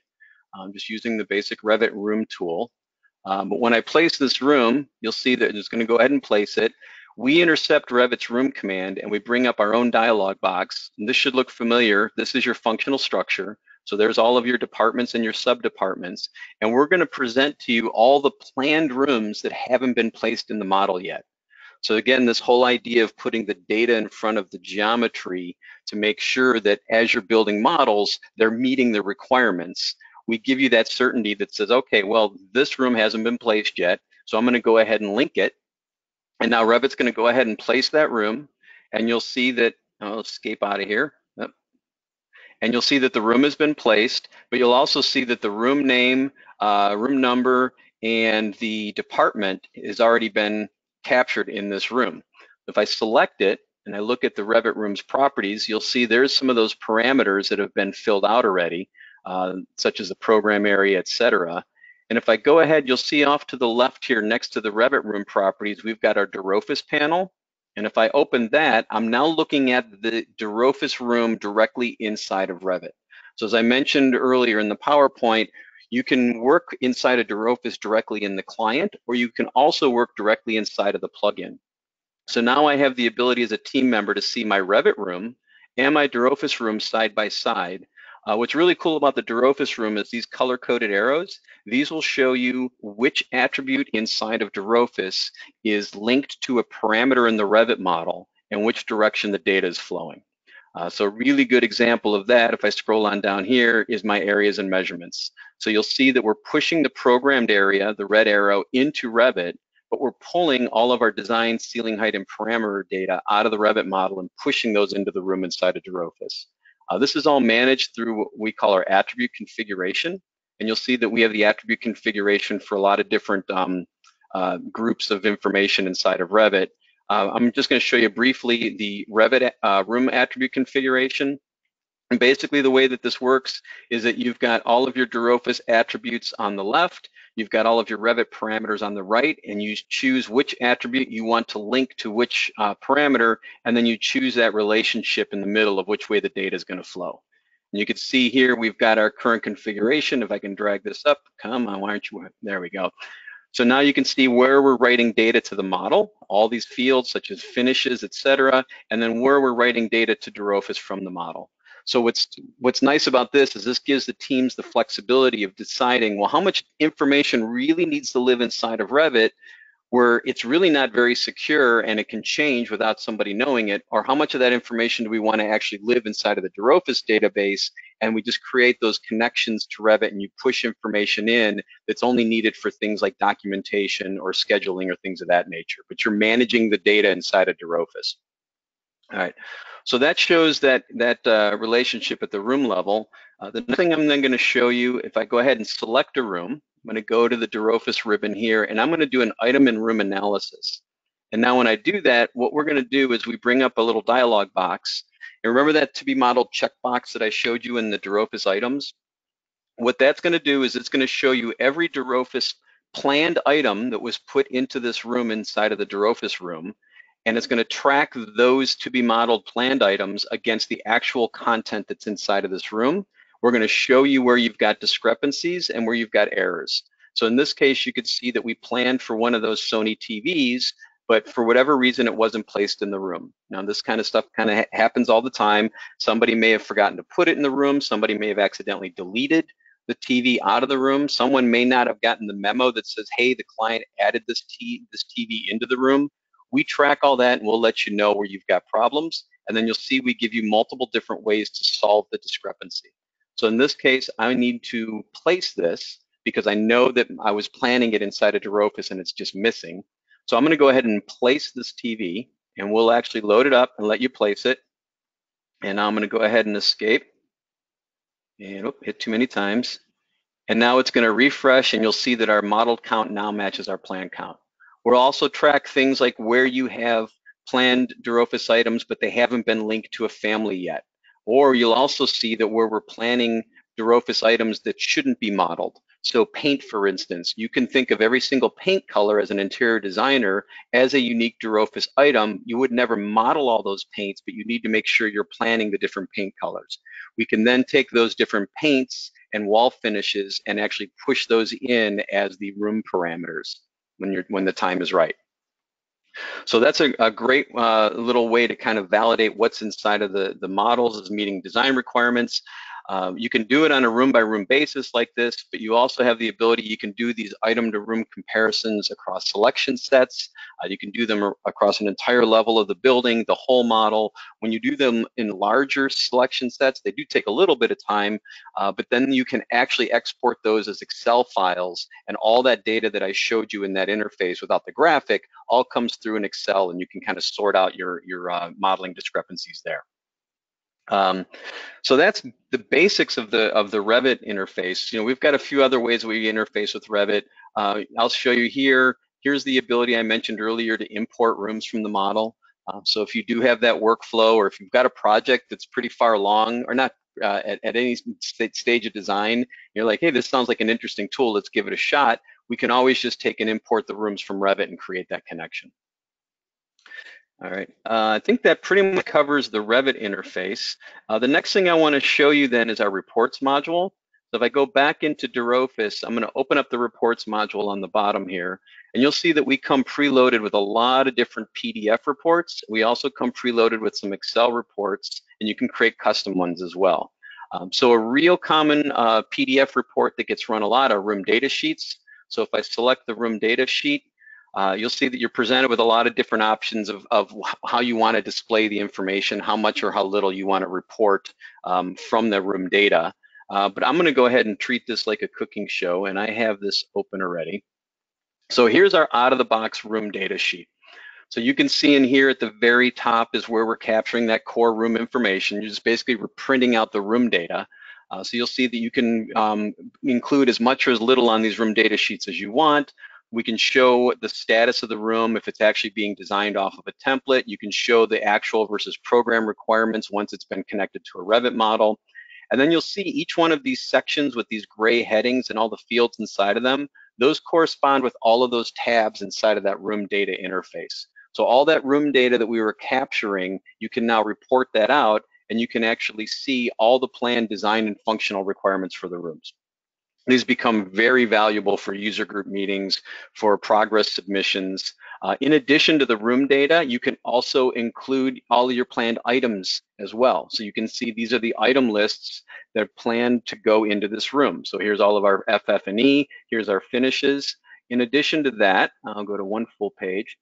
[SPEAKER 2] just using the basic Revit room tool. But when I place this room, you'll see that it's going to go ahead and place it. we intercept Revit's room command and we bring up our own dialog box. And this should look familiar. This is your functional structure. So there's all of your departments and your sub-departments. And we're going to present to you all the planned rooms that haven't been placed in the model yet. So again, this whole idea of putting the data in front of the geometry to make sure that as you're building models, they're meeting the requirements. We give you that certainty that says, okay, well, this room hasn't been placed yet, so I'm going to go ahead and link it. And now Revit's going to go ahead and place that room, and you'll see that, I'll escape out of here. And you'll see that the room has been placed, but you'll also see that the room name, room number, and the department has already been captured in this room. If I select it and I look at the Revit room's properties, you'll see there's some of those parameters that have been filled out already, such as the program area, etc. And if I go ahead, you'll see off to the left here next to the Revit room properties, we've got our dRofus panel. And if I open that, I'm now looking at the dRofus room directly inside of Revit. So as I mentioned earlier in the PowerPoint, you can work inside of dRofus directly in the client, or you can also work directly inside of the plugin. So now I have the ability as a team member to see my Revit room and my dRofus room side by side. What's really cool about the dRofus room is these color-coded arrows. These will show you which attribute inside of dRofus is linked to a parameter in the Revit model and which direction the data is flowing. So a really good example of that, if I scroll on down here, is my areas and measurements. So you'll see that we're pushing the programmed area, the red arrow, into Revit, but we're pulling all of our design, ceiling height, and parameter data out of the Revit model and pushing those into the room inside of dRofus. This is all managed through what we call our attribute configuration. And you'll see that we have the attribute configuration for a lot of different groups of information inside of Revit. I'm just going to show you briefly the Revit room attribute configuration. And basically the way that this works is that you've got all of your dRofus attributes on the left, you've got all of your Revit parameters on the right, and you choose which attribute you want to link to which parameter, and then you choose that relationship in the middle of which way the data is going to flow. And you can see here we've got our current configuration. If I can drag this up, come on, why aren't you, there we go. So now you can see where we're writing data to the model, all these fields such as finishes, etc., and then where we're writing data to dRofus from the model. So what's nice about this is this gives the teams the flexibility of deciding, well, how much information really needs to live inside of Revit where it's really not very secure and it can change without somebody knowing it, or how much of that information do we want to actually live inside of the dRofus database, and we just create those connections to Revit and you push information in that's only needed for things like documentation or scheduling or things of that nature, but you're managing the data inside of dRofus. All right, so that shows that relationship at the room level. The next thing I'm then going to show you, if I go ahead and select a room, I'm going to go to the dRofus ribbon here, and I'm going to do an item and room analysis. And now when I do that, what we're going to do is we bring up a little dialog box. And remember that to be modeled checkbox that I showed you in the dRofus items? What that's going to do is it's going to show you every dRofus planned item that was put into this room inside of the dRofus room. And it's going to track those to be modeled planned items against the actual content that's inside of this room. We're going to show you where you've got discrepancies and where you've got errors. So in this case, you could see that we planned for one of those Sony TVs, but for whatever reason, it wasn't placed in the room. Now, this kind of stuff kind of happens all the time. Somebody may have forgotten to put it in the room. Somebody may have accidentally deleted the TV out of the room. Someone may not have gotten the memo that says, hey, the client added this TV into the room. We track all that and we'll let you know where you've got problems. And then you'll see we give you multiple different ways to solve the discrepancy. So in this case, I need to place this because I know that I was planning it inside of dRofus and it's just missing. So I'm going to go ahead and place this TV and we'll actually load it up and let you place it. And now I'm going to go ahead and escape. And hit too many times. And now it's going to refresh and you'll see that our model count now matches our plan count. We'll also track things like where you have planned dRofus items, but they haven't been linked to a family yet. Or you'll also see that where we're planning dRofus items that shouldn't be modeled. So paint, for instance, you can think of every single paint color as an interior designer as a unique dRofus item. You would never model all those paints, but you need to make sure you're planning the different paint colors. We can then take those different paints and wall finishes and actually push those in as the room parameters when the time is right. So that's a great little way to kind of validate what's inside of the models is meeting design requirements. You can do it on a room by room basis like this, but you also have the ability, you can do these item to room comparisons across selection sets. You can do them across an entire level of the building, the whole model. When you do them in larger selection sets, they do take a little bit of time, but then you can actually export those as Excel files, and all that data that I showed you in that interface without the graphic all comes through in Excel, and you can kind of sort out your modeling discrepancies there. So that's the basics of the Revit interface. You know, we've got a few other ways we interface with Revit. I'll show you here. Here's the ability I mentioned earlier to import rooms from the model. So if you do have that workflow, or if you've got a project that's pretty far along, or not at any stage of design, you're like, hey, this sounds like an interesting tool, let's give it a shot. We can always just take and import the rooms from Revit and create that connection. All right, I think that pretty much covers the Revit interface. The next thing I want to show you then is our reports module. So if I go back into dRofus, I'm going to open up the reports module on the bottom here, and you'll see that we come preloaded with a lot of different PDF reports. We also come preloaded with some Excel reports, and you can create custom ones as well. So a real common PDF report that gets run a lot are room data sheets. So if I select the room data sheet, you'll see that you're presented with a lot of different options of how you want to display the information, how much or how little you want to report from the room data. But I'm going to go ahead and treat this like a cooking show, and I have this open already. So here's our out-of-the-box room data sheet. So you can see in here at the very top is where we're capturing that core room information. You're just basically printing out the room data. So you'll see that you can include as much or as little on these room data sheets as you want. We can show the status of the room if it's actually being designed off of a template. You can show the actual versus program requirements once it's been connected to a Revit model. And then you'll see each one of these sections with these gray headings and all the fields inside of them. Those correspond with all of those tabs inside of that room data interface. So all that room data that we were capturing, you can now report that out, and you can actually see all the planned design and functional requirements for the rooms. These become very valuable for user group meetings, for progress submissions. In addition to the room data, you can also include all of your planned items as well. So you can see these are the item lists that are planned to go into this room. So here's all of our FF&E, here's our finishes. In addition to that, I'll go to one full page.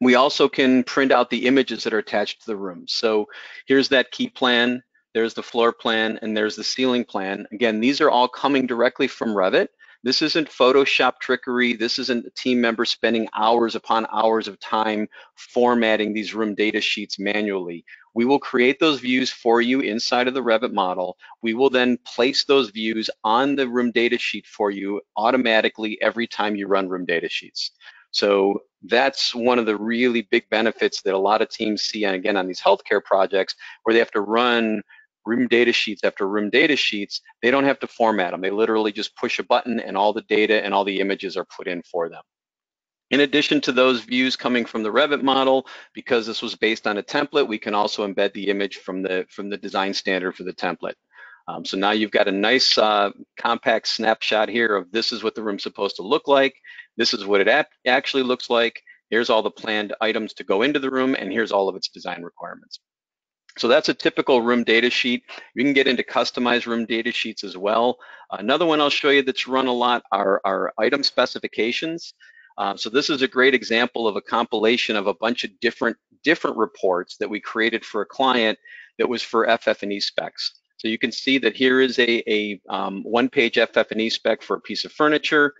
[SPEAKER 2] We also can print out the images that are attached to the room. So here's that key plan, there's the floor plan, and there's the ceiling plan. Again, these are all coming directly from Revit. This isn't Photoshop trickery. This isn't a team member spending hours upon hours of time formatting these room data sheets manually. We will create those views for you inside of the Revit model. We will then place those views on the room data sheet for you automatically every time you run room data sheets. So that's one of the really big benefits that a lot of teams see, and again, on these healthcare projects where they have to run room data sheets after room data sheets. They don't have to format them. They literally just push a button and all the data and all the images are put in for them. In addition to those views coming from the Revit model, because this was based on a template, we can also embed the image from the design standard for the template. So now you've got a nice compact snapshot here of this is what the room's supposed to look like. This is what it actually looks like. Here's all the planned items to go into the room, and here's all of its design requirements. So that's a typical room data sheet. You can get into customized room data sheets as well. Another one I'll show you that's run a lot are item specifications. So this is a great example of a compilation of a bunch of different reports that we created for a client that was for FF&E specs. So you can see that here is a one-page FF&E spec for a piece of furniture.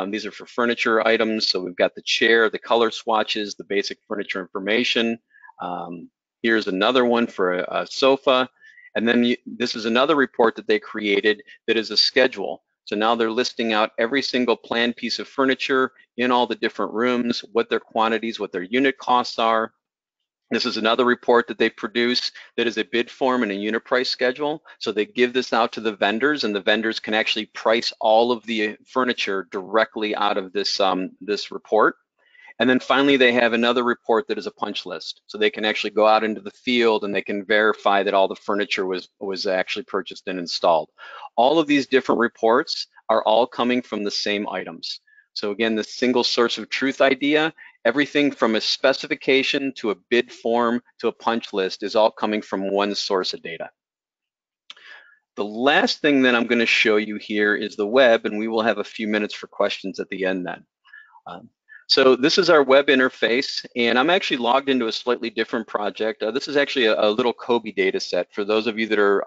[SPEAKER 2] These are for furniture items. So we've got the chair, the color swatches, the basic furniture information. Here's another one for a sofa. And then this is another report that they created that is a schedule. So now they're listing out every single planned piece of furniture in all the different rooms, what their quantities, what their unit costs are. This is another report that they produce that is a bid form and a unit price schedule. So they give this out to the vendors, and the vendors can actually price all of the furniture directly out of this, this report. And then finally, they have another report that is a punch list. So they can actually go out into the field and they can verify that all the furniture was actually purchased and installed. All of these different reports are all coming from the same items. So again, the single source of truth idea, everything from a specification to a bid form to a punch list is all coming from one source of data. The last thing that I'm going to show you here is the web, and we will have a few minutes for questions at the end then. So this is our web interface, and I'm actually logged into a slightly different project. This is actually a little COBie data set. For those of you that are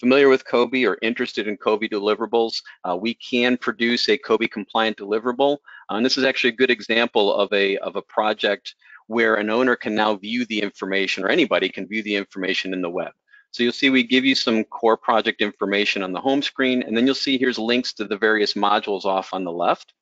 [SPEAKER 2] familiar with COBie or interested in COBie deliverables, we can produce a COBie compliant deliverable. And this is actually a good example of a project where an owner can now view the information, or anybody can view the information in the web. So you'll see we give you some core project information on the home screen, and then you'll see here's links to the various modules off on the left.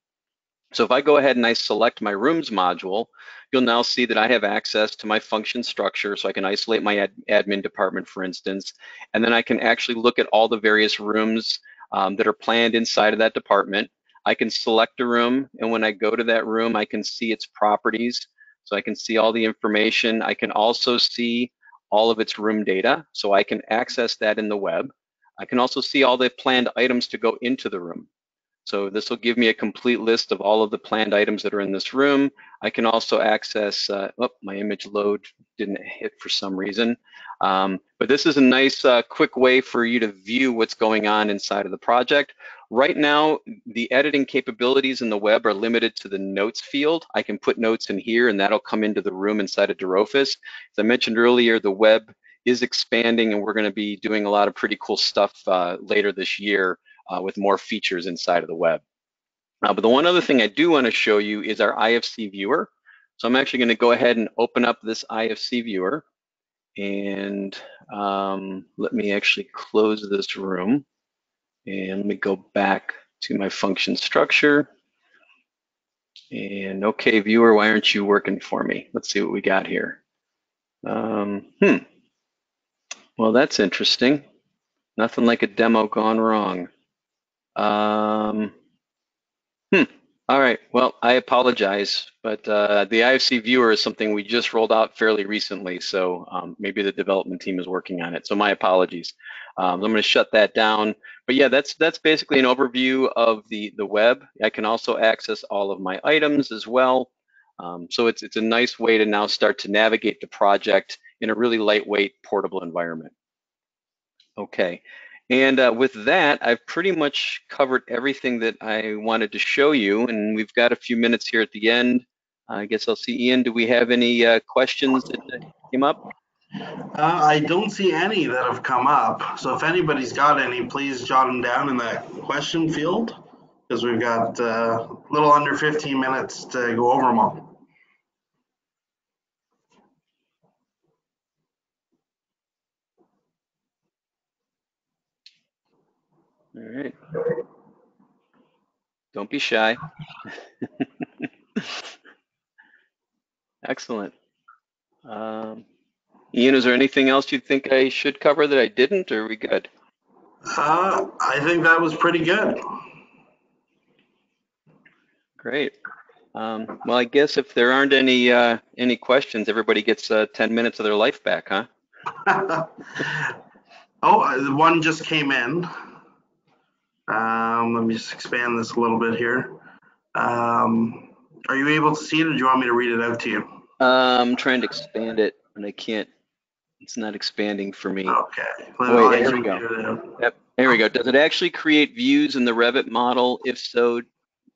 [SPEAKER 2] So if I go ahead and I select my rooms module, you'll now see that I have access to my function structure, so I can isolate my admin department, for instance, and then I can actually look at all the various rooms that are planned inside of that department. I can select a room, and when I go to that room, I can see its properties, so I can see all the information. I can also see all of its room data, so I can access that in the web. I can also see all the planned items to go into the room. So this will give me a complete list of all of the planned items that are in this room. I can also access, my image load didn't hit for some reason. But this is a nice quick way for you to view what's going on inside of the project. Right now, the editing capabilities in the web are limited to the notes field. I can put notes in here and that'll come into the room inside of dRofus. As I mentioned earlier, the web is expanding and we're gonna be doing a lot of pretty cool stuff later this year with more features inside of the web. But the one other thing I do want to show you is our IFC viewer. So I'm actually going to go ahead and open up this IFC viewer, and let me actually close this room, and let me go back to my function structure. And okay, viewer, why aren't you working for me? Let's see what we got here. Well, that's interesting. Nothing like a demo gone wrong. All right, well, I apologize, but the IFC viewer is something we just rolled out fairly recently, so maybe the development team is working on it, so my apologies. I'm gonna shut that down, but yeah, that's basically an overview of the web. I can also access all of my items as well. So it's a nice way to now start to navigate the project in a really lightweight, portable environment. Okay. And with that, I've pretty much covered everything that I wanted to show you, and we've got a few minutes here at the end. I guess I'll see Ian. Do we have any questions that came up?
[SPEAKER 1] I don't see any that have come up. So if anybody's got any, please jot them down in that question field, because we've got a little under 15 minutes to go over them all.
[SPEAKER 2] All right. Don't be shy. Excellent. Ian, is there anything else you think I should cover that I didn't, or are we good?
[SPEAKER 1] I think that was pretty good.
[SPEAKER 2] Great. Well, I guess if there aren't any questions, everybody gets 10 minutes of their life back, huh?
[SPEAKER 1] Oh, one just came in. Let me just expand this a little bit here. Are you able to see it, or do you want me to read it out to you?
[SPEAKER 2] I'm trying to expand it, and I can't. It's not expanding for me.
[SPEAKER 1] Okay.
[SPEAKER 2] Oh, wait, here we go. Yep, here we go. Does it actually create views in the Revit model? If so,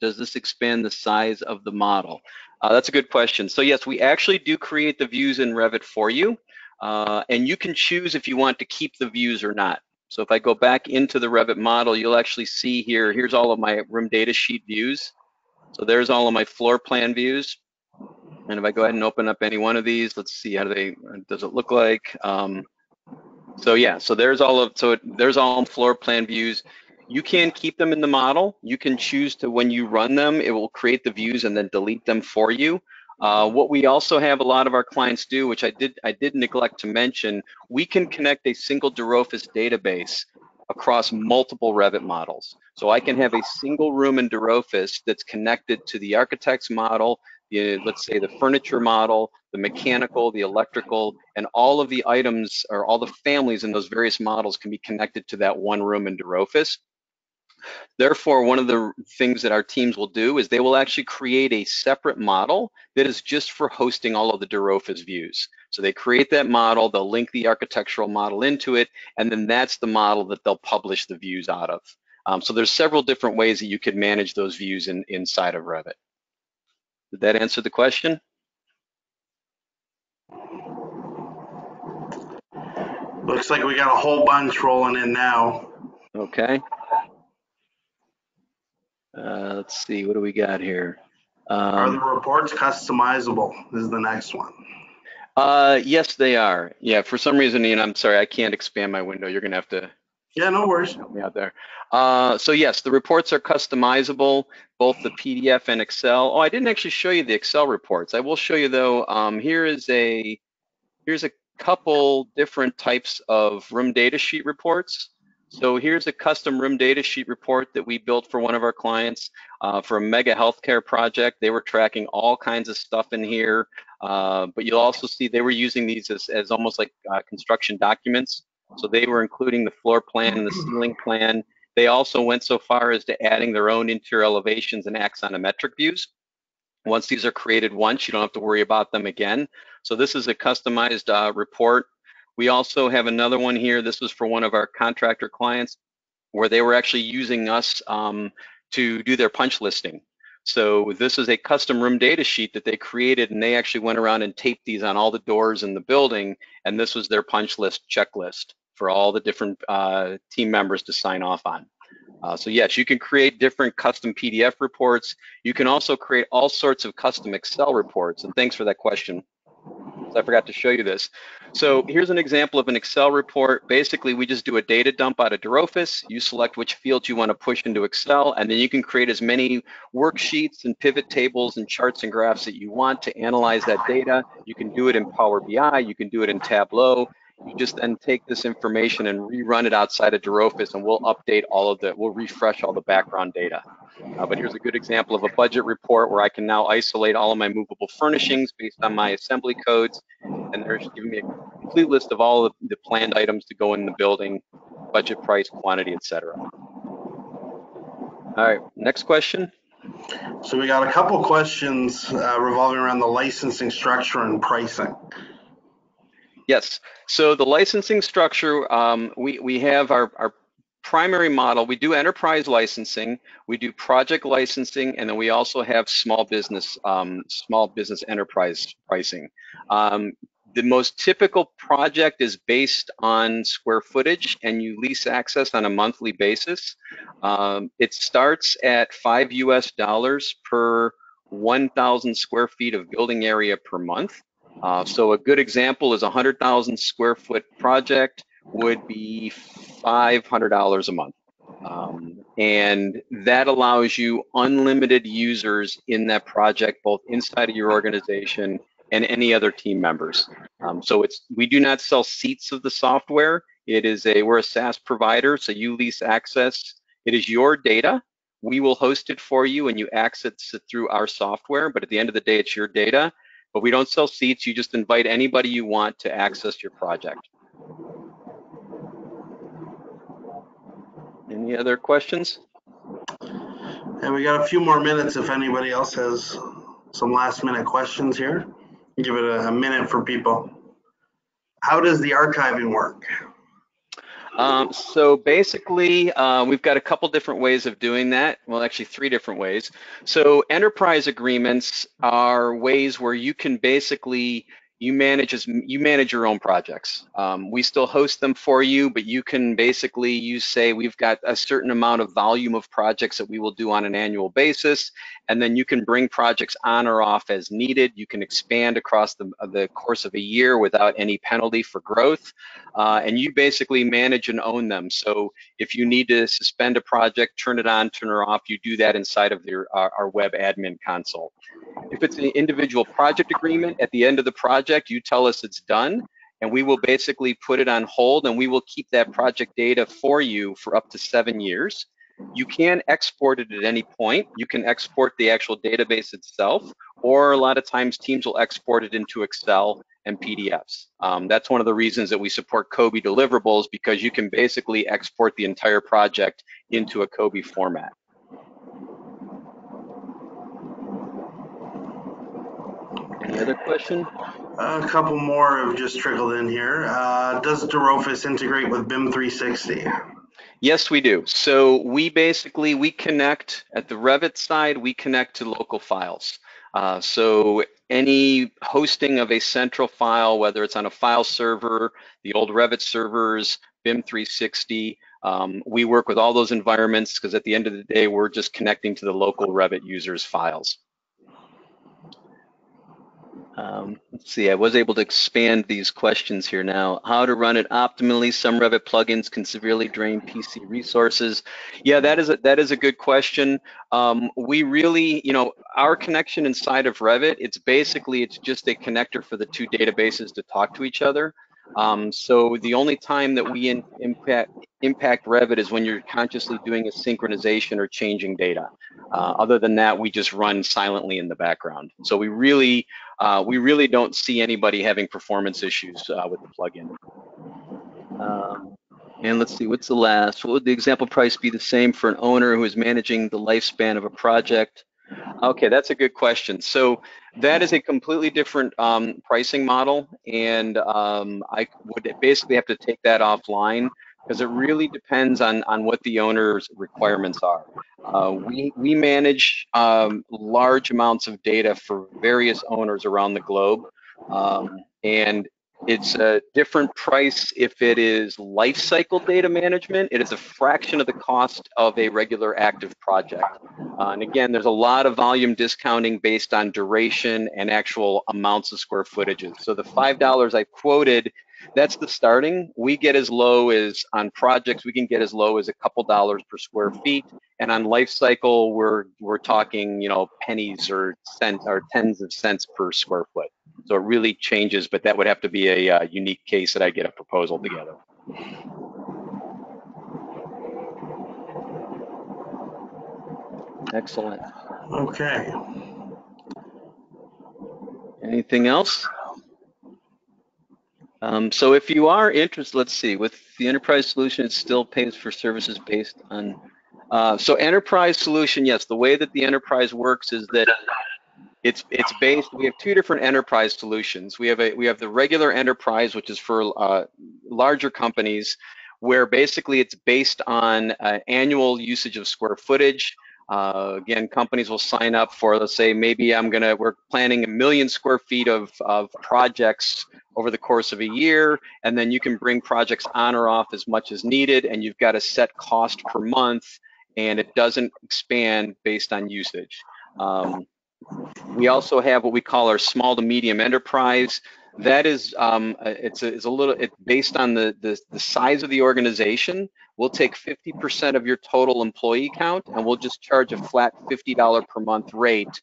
[SPEAKER 2] does this expand the size of the model? That's a good question. So yes, we actually do create the views in Revit for you, and you can choose if you want to keep the views or not. So if I go back into the Revit model, you'll actually see here, here's all of my room data sheet views. So there's all of my floor plan views. And if I go ahead and open up any one of these, let's see how does it look like? So yeah, so there's all floor plan views. You can keep them in the model. You can choose to, when you run them, it will create the views and then delete them for you. What we also have a lot of our clients do, which I did neglect to mention, we can connect a single dRofus database across multiple Revit models. So I can have a single room in dRofus that's connected to the architect's model, let's say the furniture model, the mechanical, the electrical, and all of the items or all the families in those various models can be connected to that one room in dRofus. Therefore, one of the things that our teams will do is they will actually create a separate model that is just for hosting all of the dRofus views. So they create that model, they'll link the architectural model into it, and then that's the model that they'll publish the views out of. So there's several different ways that you could manage those views inside of Revit. Did that answer the question?
[SPEAKER 1] Looks like we got a whole bunch rolling in now.
[SPEAKER 2] Okay. Let's see, what do we got here?
[SPEAKER 1] Are the reports customizable is the next one.
[SPEAKER 2] Yes, they are. Yeah, for some reason, Ian, I'm sorry, I can't expand my window. You're gonna have to
[SPEAKER 1] no worries.
[SPEAKER 2] help me out there. So yes, the reports are customizable, both the PDF and Excel. Oh, I didn't actually show you the Excel reports. I will show you though. Here's a couple different types of room data sheet reports. So here's a custom room data sheet report that we built for one of our clients for a mega healthcare project. They were tracking all kinds of stuff in here, but you'll also see they were using these as almost like construction documents. So they were including the floor plan and the ceiling plan. They also went so far as to adding their own interior elevations and axonometric views. Once these are created once, you don't have to worry about them again. So this is a customized report. We also have another one here. This was for one of our contractor clients where they were actually using us to do their punch listing. So this is a custom room data sheet that they created, and they actually went around and taped these on all the doors in the building, and this was their punch list checklist for all the different team members to sign off on. So yes, you can create different custom PDF reports. You can also create all sorts of custom Excel reports, and thanks for that question. So I forgot to show you this. So here's an example of an Excel report. Basically, we just do a data dump out of dRofus. You select which fields you want to push into Excel, and then you can create as many worksheets and pivot tables and charts and graphs that you want to analyze that data. You can do it in Power BI. You can do it in Tableau. You just then take this information and rerun it outside of dRofus, and we'll update all of the, we'll refresh all the background data. But here's a good example of a budget report where I can now isolate all of my movable furnishings based on my assembly codes, and they're giving me a complete list of all of the planned items to go in the building, budget, price, quantity, etc. All right, next question.
[SPEAKER 1] So we got a couple questions revolving around the licensing structure and pricing.
[SPEAKER 2] Yes, so the licensing structure, we have our primary model. We do enterprise licensing, we do project licensing, and then we also have small business enterprise pricing. The most typical project is based on square footage, and you lease access on a monthly basis. It starts at $5 US per 1,000 square feet of building area per month. So a good example is a 100,000 square foot project would be $500 a month. And that allows you unlimited users in that project, both inside of your organization and any other team members. So we do not sell seats of the software. We're a SaaS provider, so you lease access. It is your data. We will host it for you and you access it through our software, but at the end of the day, it's your data. But we don't sell seats. You just invite anybody you want to access your project. Any other questions?
[SPEAKER 1] And we got a few more minutes if anybody else has some last minute questions here. Give it a minute for people. How does the archiving work?
[SPEAKER 2] So basically, we've got a couple different ways of doing that. Well, actually 3 different ways. So enterprise agreements are ways where you can basically, you manage your own projects. We still host them for you, but you can basically, you say we've got a certain amount of volume of projects that we will do on an annual basis, and then you can bring projects on or off as needed. You can expand across the course of a year without any penalty for growth, and you basically manage and own them. So if you need to suspend a project, turn it on, turn it off, you do that inside of our web admin console. If it's an individual project agreement, at the end of the project, you tell us it's done, and we will basically put it on hold, and we will keep that project data for you for up to 7 years. You can export it at any point. You can export the actual database itself, or a lot of times teams will export it into Excel and PDFs. That's one of the reasons that we support COBie deliverables, because you can basically export the entire project into a COBie format. Any other question?
[SPEAKER 1] A couple more have just trickled in here. Does dRofus integrate with BIM 360?
[SPEAKER 2] Yes, we do. So we connect at the Revit side, we connect to local files. So any hosting of a central file, whether it's on a file server, the old Revit servers, BIM 360, we work with all those environments, because at the end of the day, we're just connecting to the local Revit users' files. Let's see, I was able to expand these questions here now. How to run it optimally? Some Revit plugins can severely drain PC resources. Yeah, that is a good question. We really, our connection inside of Revit, it's just a connector for the two databases to talk to each other. So the only time that we impact Revit is when you're consciously doing a synchronization or changing data. Other than that, we just run silently in the background. So we really don't see anybody having performance issues with the plugin. And let's see, what's the last? What would the example price be the same for an owner who is managing the lifespan of a project? Okay, that's a good question. So that is a completely different pricing model, and I would basically have to take that offline, because it really depends on what the owner's requirements are. We manage large amounts of data for various owners around the globe, and it's a different price if it is life cycle data management. It is a fraction of the cost of a regular active project. And again, there's a lot of volume discounting based on duration and actual amounts of square footages. So the $5 I quoted, that's the starting. We get as low as, on projects, we can get as low as a couple dollars per square feet. And on life cycle, we're talking, pennies or cents or tens of cents per square foot. So it really changes, but that would have to be a unique case that I get a proposal together. Excellent.
[SPEAKER 1] Okay.
[SPEAKER 2] Anything else? So if you are interested, let's see, with the enterprise solution, it still pays for services based on, so enterprise solution, yes, the way that the enterprise works is that it's based, we have two different enterprise solutions. We have the regular enterprise, which is for larger companies, where basically it's based on annual usage of square footage. Again, companies will sign up for, let's say, maybe we're planning 1 million square feet of projects over the course of a year, and then you can bring projects on or off as much as needed, and you've got a set cost per month, and it doesn't expand based on usage. We also have what we call our small to medium enterprise. That is, it's based on the size of the organization. We'll take 50% of your total employee count, and we'll just charge a flat $50 per month rate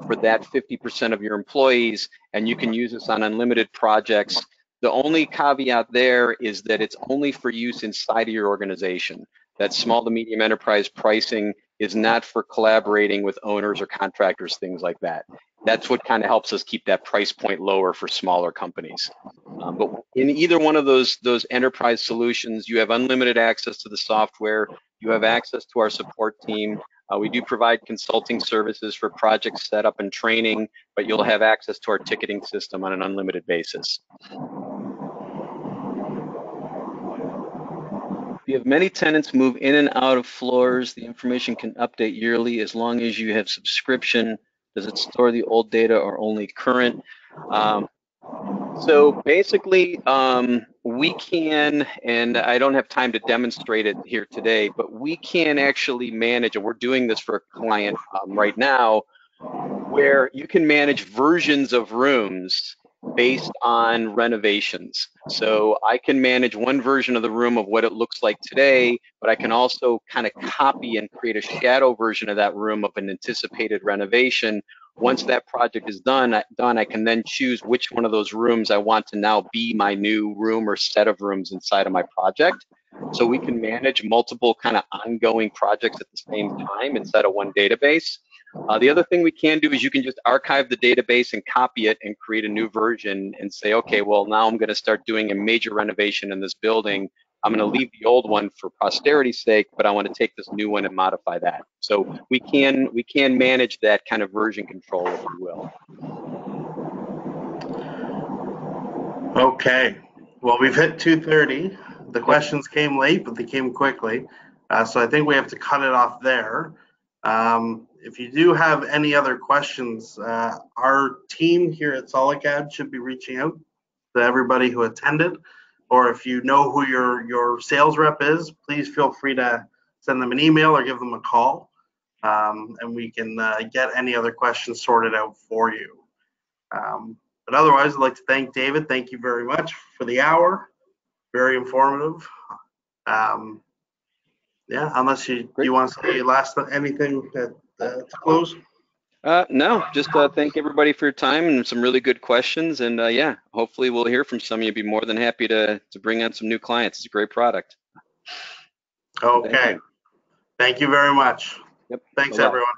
[SPEAKER 2] for that 50% of your employees, and you can use this on unlimited projects. The only caveat there is that it's only for use inside of your organization. That small to medium enterprise pricing is not for collaborating with owners or contractors, things like that. That's what kind of helps us keep that price point lower for smaller companies. But in either one of those enterprise solutions, you have unlimited access to the software, you have access to our support team. We do provide consulting services for project setup and training, but you'll have access to our ticketing system on an unlimited basis. If you have many tenants move in and out of floors, the information can update yearly as long as you have subscription. Does it store the old data or only current? So basically, we can, and I don't have time to demonstrate it here today, but we can actually manage, and we're doing this for a client right now, where you can manage versions of rooms based on renovations. So I can manage one version of the room of what it looks like today, but I can also kind of copy and create a shadow version of that room of an anticipated renovation. Once that project is done, I can then choose which one of those rooms I want to now be my new room or set of rooms inside of my project. so we can manage multiple kind of ongoing projects at the same time inside of one database. The other thing we can do is you can just archive the database and copy it and create a new version and say, okay, well, now I'm going to start doing a major renovation in this building. I'm going to leave the old one for posterity's sake, but I want to take this new one and modify that. So we can manage that kind of version control, if you will.
[SPEAKER 1] Okay. Well, we've hit 2:30. The questions came late, but they came quickly. So I think we have to cut it off there. If you do have any other questions, our team here at SolidCAD should be reaching out to everybody who attended. Or if you know who your sales rep is, please feel free to send them an email or give them a call. And we can get any other questions sorted out for you. But otherwise, I'd like to thank David. Thank you very much for the hour. Very informative. Yeah, unless you want to say anything to close.
[SPEAKER 2] No, just thank everybody for your time and some really good questions. And yeah, hopefully we'll hear from some of you. Be more than happy to bring on some new clients. It's a great product.
[SPEAKER 1] Okay. Thank you very much.
[SPEAKER 2] Yep.
[SPEAKER 1] Thanks,
[SPEAKER 2] Bye-bye.
[SPEAKER 1] everyone.